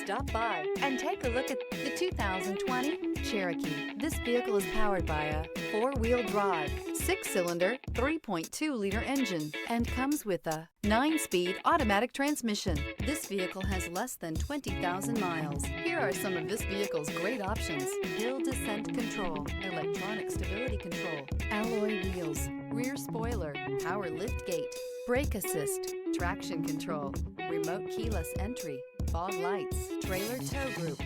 Stop by and take a look at the 2020 Cherokee. This vehicle is powered by a 4-wheel drive, 6-cylinder, 3.2-liter engine and comes with a 9-speed automatic transmission. This vehicle has less than 20,000 miles. Here are some of this vehicle's great options: hill descent control, electronic stability control, alloy wheels, rear spoiler, power liftgate, brake assist, traction control, remote keyless entry, fog lights, trailer tow group.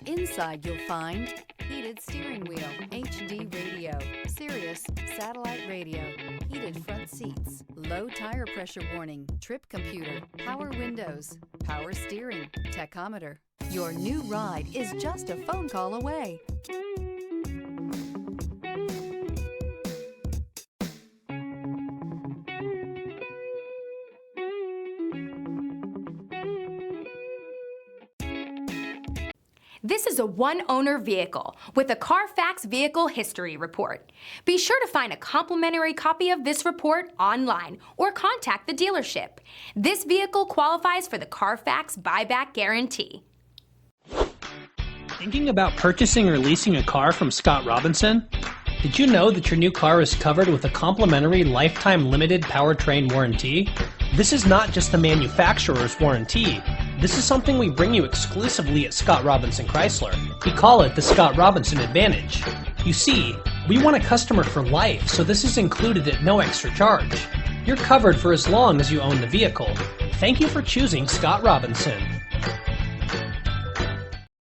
Inside you'll find heated steering wheel, HD radio, Sirius satellite radio, heated front seats, low tire pressure warning, trip computer, power windows, power steering, tachometer. Your new ride is just a phone call away. This is a one-owner vehicle with a CARFAX Vehicle History Report. Be sure to find a complimentary copy of this report online or contact the dealership. This vehicle qualifies for the CARFAX Buyback Guarantee. Thinking about purchasing or leasing a car from Scott Robinson? Did you know that your new car is covered with a complimentary lifetime limited powertrain warranty? This is not just the manufacturer's warranty. This is something we bring you exclusively at Scott Robinson Chrysler. We call it the Scott Robinson Advantage. You see, we want a customer for life, so this is included at no extra charge. You're covered for as long as you own the vehicle. Thank you for choosing Scott Robinson.